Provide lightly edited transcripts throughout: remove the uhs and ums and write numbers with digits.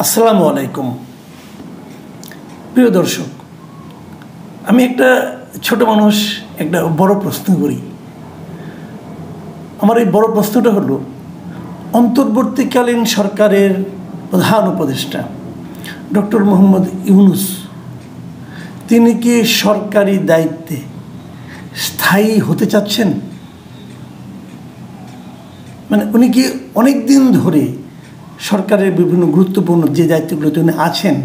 আসসালামু আলাইকুম প্রিয় দর্শক, আমি একটা ছোট মানুষ একটা বড় প্রশ্ন করি। আমার এই বড় প্রশ্নটা হলো, অন্তর্বর্তীকালীন সরকারের প্রধান উপদেষ্টা ডক্টর মোহাম্মদ ইউনূস তিনি কি সরকারি দায়িত্বে স্থায়ী হতে চাচ্ছেন? মানে উনি কি অনেক দিন ধরে সরকারের বিভিন্ন গুরুত্বপূর্ণ যে দায়িত্বগুলোতে উনি আছেন,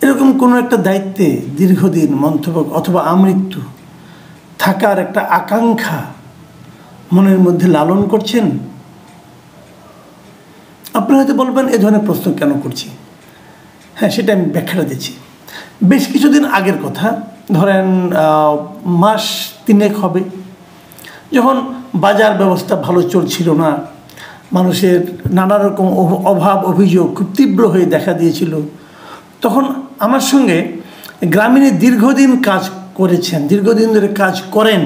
এরকম কোনো একটা দায়িত্বে দীর্ঘদিন মন্থবক অথবা আমৃত্যু থাকার একটা আকাঙ্ক্ষা মনের মধ্যে লালন করছেন? আপনারা হয়তো বলবেন এ ধরনের প্রশ্ন কেন করছি। হ্যাঁ, সেটা আমি ব্যাখ্যাটা দিচ্ছি। বেশ কিছুদিন আগের কথা, ধরেন মাস 3 হবে, যখন বাজার ব্যবস্থা ভালো চলছিল না, মানুষের নানা রকম অভাব অভিযোগ খুব তীব্র হয়ে দেখা দিয়েছিল, তখন আমার সঙ্গে গ্রামীণে দীর্ঘদিন কাজ করেছেন, দীর্ঘদিন ধরে কাজ করেন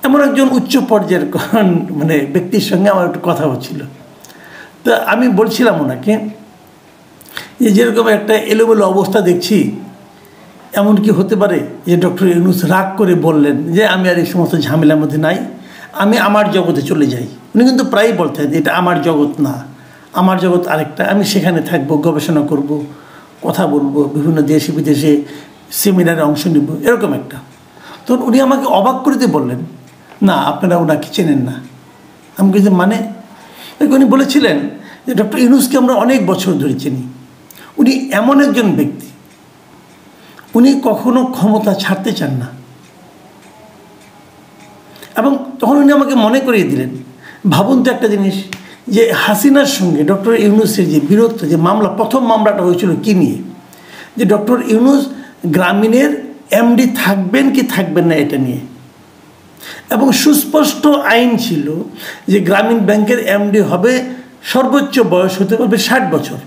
এমন একজন উচ্চ পর্যায়ের মানে ব্যক্তির সঙ্গে আমার একটু কথা হচ্ছিল। তো আমি বলছিলাম ওনাকে যে যেরকম একটা এলোমেলো অবস্থা দেখছি, এমন কি হতে পারে যে ডক্টর ইউনূস রাগ করে বললেন যে আমি আর এই সমস্ত ঝামেলার মধ্যে নাই, আমি আমার জগতে চলে যাই। উনি কিন্তু প্রায়ই বলতেন এটা আমার জগৎ না, আমার জগৎ আরেকটা, আমি সেখানে থাকবো, গবেষণা করব, কথা বলবো, বিভিন্ন দেশে বিদেশে সেমিনারে অংশ নিব, এরকম একটা। তখন উনি আমাকে অবাক করে দিয়ে বললেন, না আপনারা ওনাকে চেনেন না। আমি কিছু মানে উনি বলেছিলেন যে ডক্টর ইউনূসকে আমরা অনেক বছর ধরে চিনি, উনি এমন একজন ব্যক্তি, উনি কখনো ক্ষমতা ছাড়তে চান না। এবং তখন উনি আমাকে মনে করিয়ে দিলেন, ভাবুন তো একটা জিনিস, যে হাসিনার সঙ্গে ডক্টর ইউনূসের যে বীরত্ব, যে মামলা, প্রথম মামলাটা হয়েছিল কী নিয়ে, যে ডক্টর ইউনূস গ্রামীণের এমডি থাকবেন কি থাকবেন না এটা নিয়ে, এবং সুস্পষ্ট আইন ছিল যে গ্রামীণ ব্যাংকের এমডি হবে, সর্বোচ্চ বয়স হতে পারবে 60 বছর,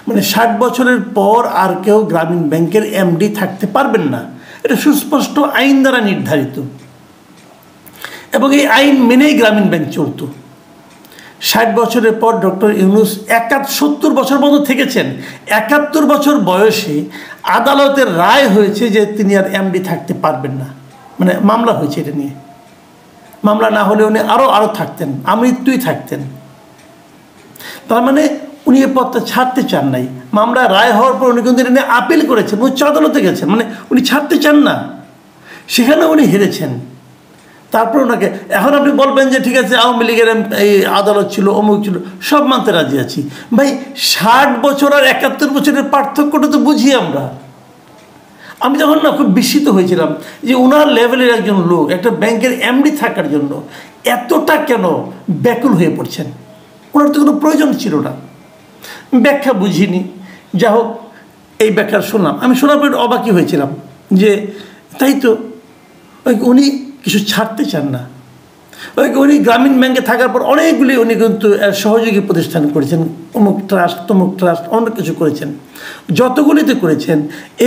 মানে 60 বছরের পর আর কেউ গ্রামীণ ব্যাংকের এমডি থাকতে পারবেন না, এটা সুস্পষ্ট আইন দ্বারা নির্ধারিত। এবং এই আইন মেনেই গ্রামীণ ব্যাংক চলত। 60 বছরের পর ডক্টর ইউনূস 70 বছর পর্যন্ত থেকেছেন। 71 বছর বয়সে আদালতের রায় হয়েছে যে তিনি আর এমডি থাকতে পারবেন না, মানে মামলা হয়েছে এটা নিয়ে। মামলা না হলে উনি আরও থাকতেন, আমৃত্যুই থাকতেন। তার মানে উনি এ পদটা ছাড়তে চান নাই। মামলা রায় হওয়ার পর উনি কিন্তু এটা নিয়ে আপিল করেছেন, উচ্চ আদালতে গেছেন, মানে উনি ছাড়তে চান না, সেখানে উনি হেরেছেন। তারপর ওনাকে, এখন আপনি বলবেন যে ঠিক আছে আওয়ামী লীগের এই আদালত ছিল, অমুক ছিল, সব মানতে রাজি আছি। ভাই 60 বছর আর 71 বছরের পার্থক্যটা তো বুঝি আমরা। আমি যখন না খুব বিস্মিত হয়েছিলাম যে ওনার লেভেলের একজন লোক একটা ব্যাংকের এমডি থাকার জন্য এতটা কেন ব্যাকুল হয়ে পড়ছেন। ওনার তো কোনো প্রয়োজন ছিল না, ব্যাখ্যা বুঝিনি। যা হোক, এই ব্যাখ্যা শুনলাম, আমি শোনার পর অবাকই হয়েছিলাম যে তাই তো, উনি কিছু ছাড়তে চান না। উনি গ্রামীণ ব্যাংকে থাকার পর অনেকগুলি উনি কিন্তু সহযোগী প্রতিষ্ঠান করেছেন, অমুক ট্রাস্ট তমুক ট্রাস্ট, অনেক কিছু করেছেন। যতগুলিতে করেছেন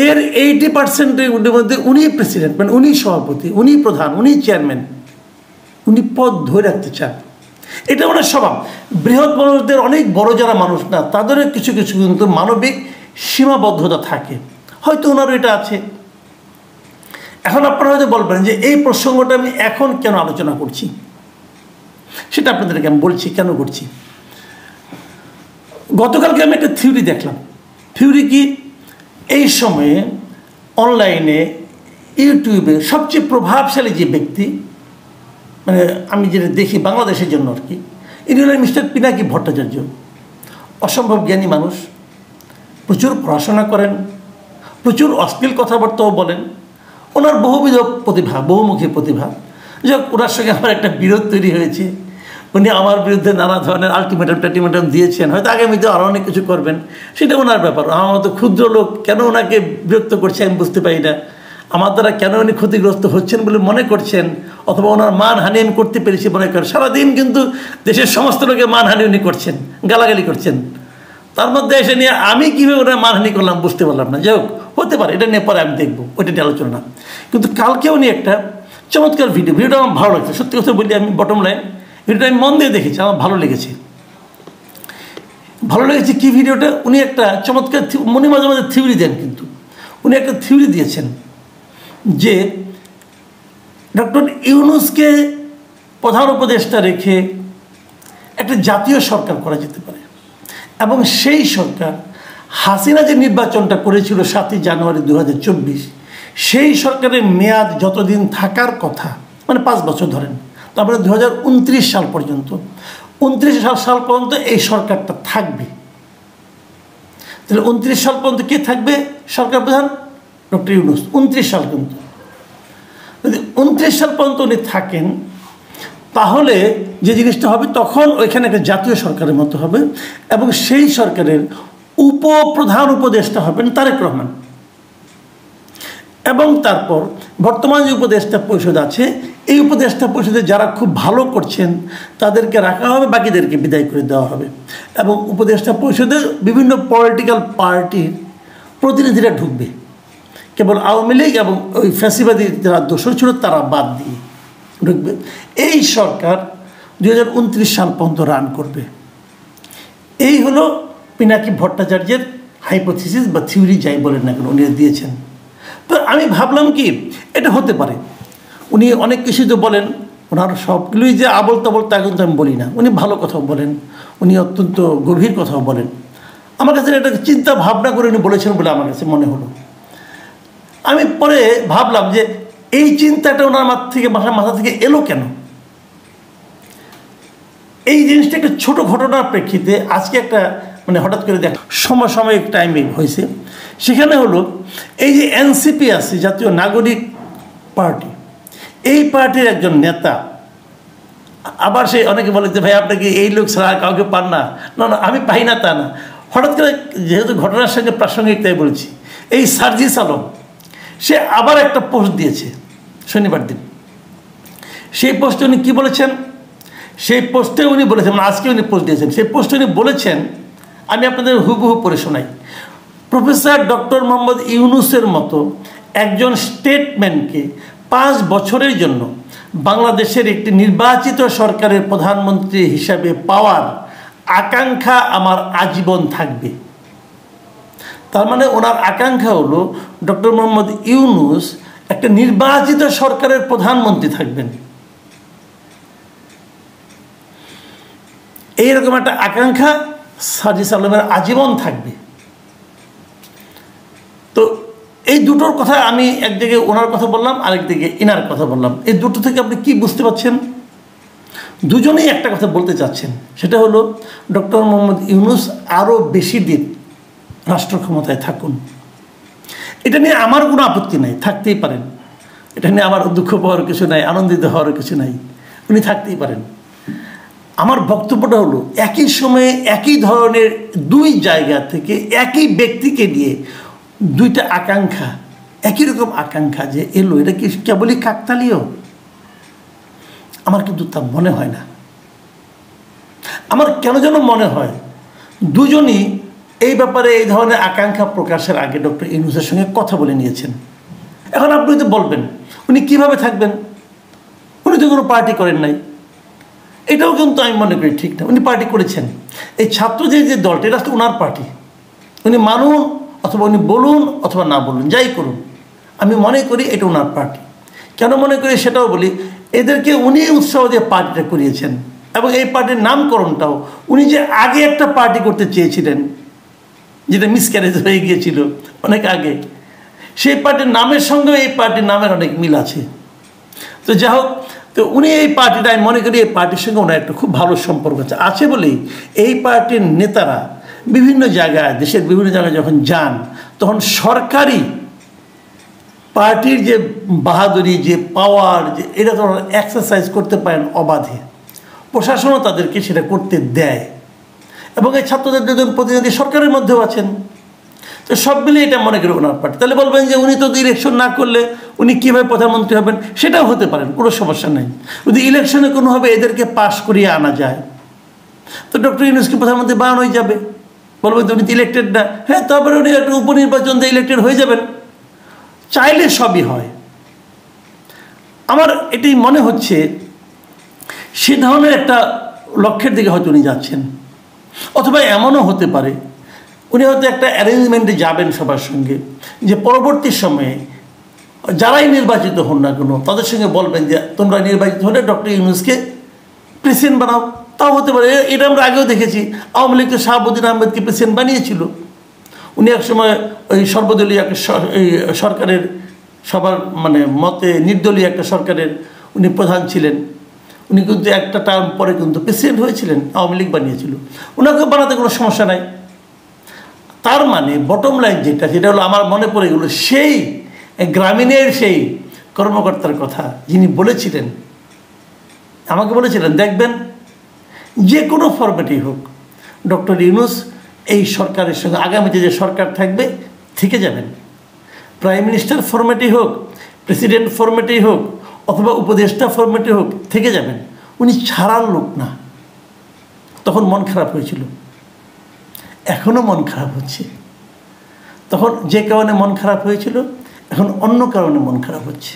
এর 80% মধ্যে উনি প্রেসিডেন্ট, মানে উনি সভাপতি, উনি প্রধান, উনি চেয়ারম্যান, উনি পদ ধরে রাখতে চান। এটা ওনার স্বভাব। বৃহৎ মানুষদের, অনেক বড় যারা মানুষ না, তাদেরও কিছু কিছু কিন্তু মানবিক সীমাবদ্ধতা থাকে, হয়তো ওনারও এটা আছে। এখন আপনারা হয়তো বলবেন যে এই প্রসঙ্গটা আমি এখন কেন আলোচনা করছি, সেটা আপনাদেরকে আমি বলছি কেন করছি। গতকালকে আমি একটা থিওরি দেখলাম। থিওরি কি, এই সময়ে অনলাইনে ইউটিউবে সবচেয়ে প্রভাবশালী যে ব্যক্তি, মানে আমি যেটা দেখি বাংলাদেশের জন্য আর কি, ইনি হলেন মিস্টার পিনাকি ভট্টাচার্য। অসম্ভব জ্ঞানী মানুষ, প্রচুর পড়াশোনা করেন, প্রচুর অশ্লীল কথাবার্তাও বলেন। ওনার বহুবিধ প্রতিভা, বহুমুখী প্রতিভা। যাক, ওনার সঙ্গে আমার একটা বিরোধ তৈরি হয়েছে। উনি আমার বিরুদ্ধে নানা ধরনের আলটিমেটাম দিয়েছেন, হয়তো আগামীতে আরও অনেক কিছু করবেন, সেটা ওনার ব্যাপার। আমার মতো ক্ষুদ্র লোক কেন ওনাকে বিরক্ত করছে আমি বুঝতে পারি না। আমার দ্বারা কেন উনি ক্ষতিগ্রস্ত হচ্ছেন বলে মনে করছেন, অথবা ওনার মানহানি আমি করতে পেরেছি মনে করেন। সারাদিন কিন্তু দেশের সমস্ত লোকের মানহানি উনি করছেন, গালাগালি করছেন। তার মধ্যে এসে নিয়ে আমি কীভাবে ওনার মানহানি করলাম বুঝতে পারলাম না। যাই হোক, হতে পারে, এটা নিয়ে পরে আমি দেখবো, ওইটা নিয়ে আলোচনা না। কিন্তু কালকে উনি একটা চমৎকার ভিডিওটা আমার ভালো লাগছে, সত্যি কথা বলি, আমি বটম লাইন ভিডিওটা আমি মন দিয়ে দেখেছি, আমার ভালো লেগেছে। ভালো লেগেছে কি ভিডিওটা, উনি একটা চমৎকার উনি মাঝে মাঝে থিওরি দেন, কিন্তু উনি একটা থিওরি দিয়েছেন যে ডক্টর ইউনূসকে প্রধান উপদেষ্টা রেখে একটা জাতীয় সরকার করা যেতে পারে, এবং সেই সরকার হাসিনা যে নির্বাচনটা করেছিল 7ই জানুয়ারি 2024, সেই সরকারের মেয়াদ যতদিন থাকার কথা, মানে 5 বছর ধরেন, তারপরে 2029 সাল পর্যন্ত, 29 সাল পর্যন্ত এই সরকারটা থাকবে। তাহলে 29 সাল পর্যন্ত কে থাকবে সরকার প্রধান? ডক্টর ইউনূস। 29 সাল পর্যন্ত, যদি 29 সাল পর্যন্ত উনি থাকেন, তাহলে যে জিনিসটা হবে, তখন ওইখানে একটা জাতীয় সরকারের মতো হবে, এবং সেই সরকারের উপপ্রধান উপদেষ্টা হবেন তারেক রহমান, এবং তারপর বর্তমান যে উপদেষ্টা পরিষদ আছে, এই উপদেষ্টা পরিষদে যারা খুব ভালো করছেন তাদেরকে রাখা হবে, বাকিদেরকে বিদায় করে দেওয়া হবে, এবং উপদেষ্টা পরিষদে বিভিন্ন পলিটিক্যাল পার্টির প্রতিনিধিরা ঢুকবে, কেবল আওয়ামী লীগ এবং ওই ফ্যাসিবাদী যারা দোষর ছিল তারা বাদ দিয়ে ঢুকবে। এই সরকার 2029 সাল পর্যন্ত রান করবে। এই হলো পিনাকি ভট্টাচার্যের হাইপোথিসিস বা থিওরি, যাই বলেন না কেন, উনি দিয়েছেন। তো আমি ভাবলাম কি এটা হতে পারে। উনি অনেক কিছু তো বলেন, ওনার সবগুলোই যে আবল তাবল তা কিন্তু আমি বলি না, উনি ভালো কথাও বলেন, উনি অত্যন্ত গভীর কথাও বলেন। আমার কাছে এটা চিন্তা ভাবনা করে উনি বলেছেন বলে আমার কাছে মনে হলো। আমি পরে ভাবলাম যে এই চিন্তাটা ওনার মাথা থেকে এলো কেন। এই জিনিসটা একটা ছোটো ঘটনার প্রেক্ষিতে আজকে একটা মানে হঠাৎ করে দেখ সমসাময়িক টাইমে হয়েছে। সেখানে হলো এই যে এনসিপি আছে, জাতীয় নাগরিক পার্টি, এই পার্টির একজন নেতা, আবার সে অনেকে বলে যে ভাই আপনাকে এই লোক ছাড়া কাউকে পান না, না না আমি পাই না তা না, হঠাৎ করে যেহেতু ঘটনার সঙ্গে প্রাসঙ্গিক তাই বলছি। এই সার্জিস আলম সে আবার একটা পোস্ট দিয়েছে শনিবার দিন। সেই পোস্টে উনি কী বলেছেন, সেই পোস্টে উনি বলেছেন, মানে আজকে উনি পোস্ট দিয়েছেন, সেই পোস্টে উনি বলেছেন, আমি আপনাদের হুবহু পড়ে শোনাই। প্রফেসর ডক্টর মোহাম্মদ ইউনূসের মতো একজন স্টেটম্যানকে 5 বছরের জন্য বাংলাদেশের একটি নির্বাচিত সরকারের প্রধানমন্ত্রী হিসাবে পাওয়ার আকাঙ্ক্ষা আমার আজীবন থাকবে। তার মানে ওনার আকাঙ্ক্ষা হলো ডক্টর মোহাম্মদ ইউনূস একটা নির্বাচিত সরকারের প্রধানমন্ত্রী থাকবেন, এইরকম একটা আকাঙ্ক্ষা সার্জিস আলমের আজীবন থাকবে। তো এই দুটোর কথা আমি একদিকে ওনার কথা বললাম, আরেকদিকে ইনার কথা বললাম। এই দুটো থেকে আপনি কি বুঝতে পারছেন? দুজনেই একটা কথা বলতে চাচ্ছেন, সেটা হলো ডক্টর মোহাম্মদ ইউনূস আরও বেশি দিন রাষ্ট্র ক্ষমতায় থাকুন। এটা নিয়ে আমার কোনো আপত্তি নাই, থাকতেই পারেন। এটা নিয়ে আমার দুঃখ পাওয়ার কিছু নাই, আনন্দিত হওয়ার কিছু নাই, উনি থাকতেই পারেন। আমার বক্তব্যটা হলো একই সময়ে একই ধরনের দুই জায়গা থেকে একই ব্যক্তিকে নিয়ে দুইটা আকাঙ্ক্ষা, একই রকম আকাঙ্ক্ষা যে এলো, এটা কি কেবলই কাকতালীয়? আমার কিন্তু তা মনে হয় না। আমার কেন যেন মনে হয় দুজনই এই ব্যাপারে এই ধরনের আকাঙ্ক্ষা প্রকাশের আগে ডক্টর ইউনূসের সঙ্গে কথা বলে নিয়েছেন। এখন আপনি তো বলবেন উনি কিভাবে থাকবেন, উনি তো কোনো পার্টি করেন নাই। এটাও কিন্তু আমি মনে করি ঠিক না, উনি পার্টি করেছেন। এই ছাত্রদের যে দলটা, এটা তো ওনার পার্টি, উনি মানুন অথবা উনি বলুন অথবা না বলুন, যাই করুন, আমি মনে করি এটা ওনার পার্টি। কেন মনে করি সেটাও বলি, এদেরকে উনি উৎসাহ দিয়ে পার্টিটা করিয়েছেন, এবং এই পার্টির নামকরণটাও উনি যে আগে একটা পার্টি করতে চেয়েছিলেন, যেটা মিসক্যারেজ হয়ে গিয়েছিল অনেক আগে, সেই পার্টির নামের সঙ্গে এই পার্টির নামের অনেক মিল আছে। তো যাই হোক, তো উনি এই পার্টিটা, আমি মনে করি এই পার্টির সঙ্গে ওনার একটা খুব ভালো সম্পর্ক আছে বলেই এই পার্টির নেতারা বিভিন্ন জায়গায়, দেশের বিভিন্ন জায়গায় যখন যান, তখন সরকারি পার্টির যে বাহাদুরি, যে পাওয়ার, যে এটা তো এক্সারসাইজ করতে পারেন অবাধে, প্রশাসনও তাদেরকে সেটা করতে দেয়। এবং এই ছাত্রদের দুজন প্রতিনিধি সরকারের মধ্যেও আছেন। তো সব মিলে এটা মনে করি ওনার পার্টি। তাহলে বলবেন যে উনি তো ইলেকশন না করলে উনি কীভাবে প্রধানমন্ত্রী হবেন, সেটাও হতে পারেন, কোনো সমস্যা নেই। যদি ইলেকশনে কোনোভাবে এদেরকে পাশ করিয়ে আনা যায়, তো ডক্টর ইউনূসকে প্রধানমন্ত্রী বানানোই যাবে। বলবেন তো উনি তো ইলেক্টেড না, হ্যাঁ, তারপরে উনি একটা উপনির্বাচন দিয়ে ইলেক্টেড হয়ে যাবেন। চাইলে সবই হয়। আমার এটাই মনে হচ্ছে সে ধরনের একটা লক্ষ্যের দিকে হয়তো উনি যাচ্ছেন। অথবা এমনও হতে পারে উনি হয়তো একটা অ্যারেঞ্জমেন্টে যাবেন সবার সঙ্গে, যে পরবর্তী সময়ে যারাই নির্বাচিত হন না কেন তাদের সঙ্গে বলবেন যে তোমরা নির্বাচিত হলে ডক্টর ইউনূসকে প্রেসিডেন্ট বানাও। তাও হতে পারে। এটা আমরা আগেও দেখেছি, আওয়ামী লীগ তো শাহাবুদ্দিন আহমেদকে প্রেসিডেন্ট বানিয়েছিল। উনি একসময় ওই সর্বদলীয় একটা সরকারের সবার মানে মতে নির্দলীয় একটা সরকারের উনি প্রধান ছিলেন। উনি কিন্তু একটা টার্ম পরে কিন্তু প্রেসিডেন্ট হয়েছিলেন, আওয়ামী লীগ বানিয়েছিল। ওনাকে বানাতে কোনো সমস্যা নাই। তার মানে বটম লাইন যেটা হলো আমার মনে পড়ে গেল সেই গ্রামীণের সেই কর্মকর্তার কথা যিনি বলেছিলেন, আমাকে বলেছিলেন দেখবেন যে কোনো ফরম্যাটেই হোক ডক্টর ইউনূস এই সরকারের সঙ্গে আগামীতে যে সরকার থাকবে থেকে যাবেন। প্রাইম মিনিস্টার ফরম্যাটেই হোক, প্রেসিডেন্ট ফরম্যাটেই হোক, অথবা উপদেষ্টা ফরম্যাটে হোক থেকে যাবেন। উনি ছাড়ার লোক না। তখন মন খারাপ হয়েছিল, এখনও মন খারাপ হচ্ছে। তখন যে কারণে মন খারাপ হয়েছিল এখন অন্য কারণে মন খারাপ হচ্ছে।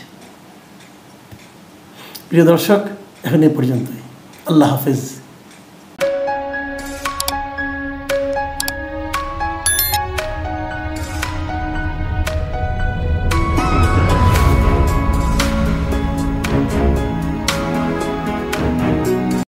প্রিয় দর্শক, এখন এই পর্যন্তই। আল্লাহ হাফেজ।